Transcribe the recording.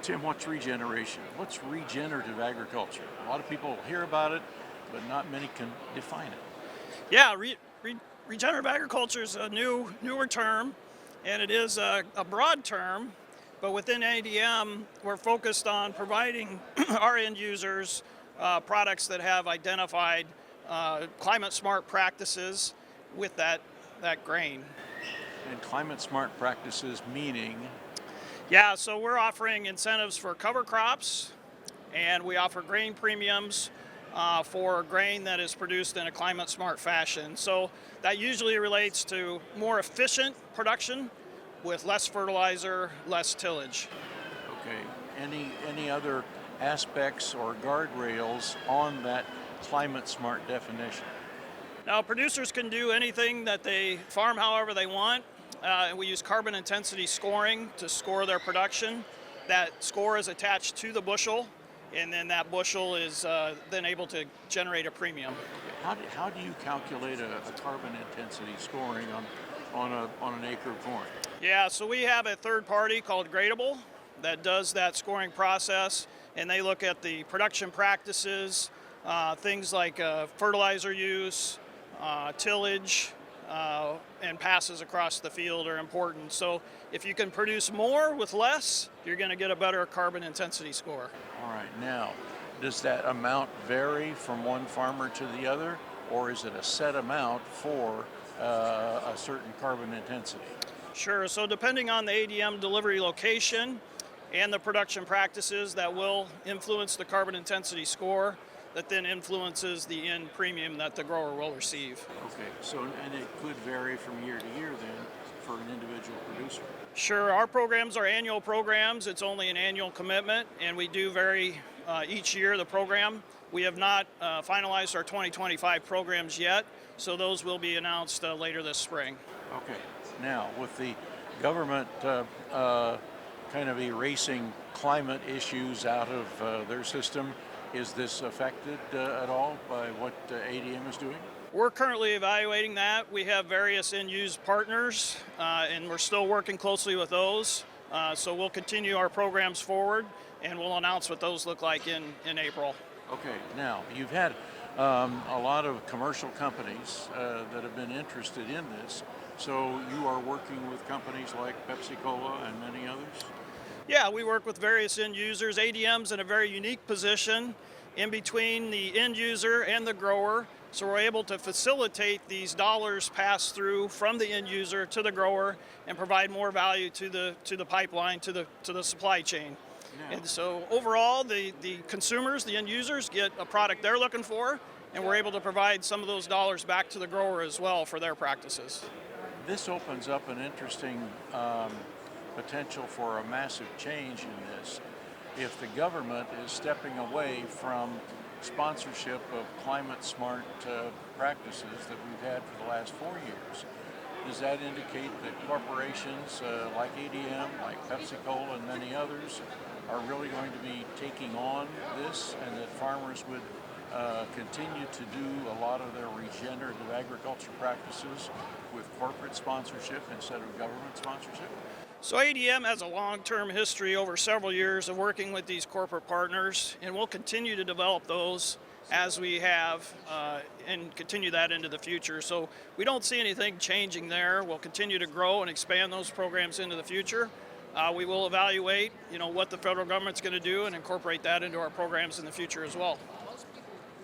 Tim, what's regeneration? What's regenerative agriculture? A lot of people hear about it, but not many can define it. Yeah, regenerative agriculture is a newer term, and it is a broad term. But within ADM, we're focused on providing our end users products that have identified climate smart practices with that grain. And climate smart practices meaning? Yeah, so we're offering incentives for cover crops, and we offer grain premiums for grain that is produced in a climate smart fashion. So that usually relates to more efficient production with less fertilizer, less tillage. Okay. Any other aspects or guardrails on that climate smart definition? Now, producers can do anything that they farm however they want. And we use carbon intensity scoring to score their production. That score is attached to the bushel, and then that bushel is then able to generate a premium. How do you calculate a carbon intensity scoring on an acre of corn? Yeah, so we have a third party called Gradable that does that scoring process, and they look at the production practices, things like fertilizer use, tillage, and passes across the field are important. So if you can produce more with less, you're going to get a better carbon intensity score. All right. Now, does that amount vary from one farmer to the other, or is it a set amount for a certain carbon intensity? Sure. So depending on the ADM delivery location and the production practices, that will influence the carbon intensity score that then influences the end premium that the grower will receive. Okay, so and it could vary from year to year then for an individual producer. Sure, our programs are annual programs. It's only an annual commitment, and we do vary each year the program. We have not finalized our 2025 programs yet, so those will be announced later this spring. Okay, now with the government kind of erasing climate issues out of their system, is this affected at all by what ADM is doing? We're currently evaluating that. We have various end-use partners, and we're still working closely with those. So we'll continue our programs forward, and we'll announce what those look like in April. Okay, now you've had a lot of commercial companies that have been interested in this. So you are working with companies like Pepsi-Cola and many others? Yeah, we work with various end users. ADM's in a very unique position in between the end user and the grower. So we're able to facilitate these dollars pass through from the end user to the grower and provide more value to the pipeline, to the supply chain. Yeah. And so overall, the consumers, the end users, get a product they're looking for, and we're able to provide some of those dollars back to the grower as well for their practices. This opens up an interesting potential for a massive change in this. If the government is stepping away from sponsorship of climate smart practices that we've had for the last 4 years, does that indicate that corporations like ADM, like Pepsi-Cola and many others are really going to be taking on this, and that farmers would continue to do a lot of their regenerative agriculture practices with corporate sponsorship instead of government sponsorship? So ADM has a long-term history over several years of working with these corporate partners, and we'll continue to develop those as we have and continue that into the future. So we don't see anything changing there. We'll continue to grow and expand those programs into the future. We will evaluate, what the federal government's going to do and incorporate that into our programs in the future as well.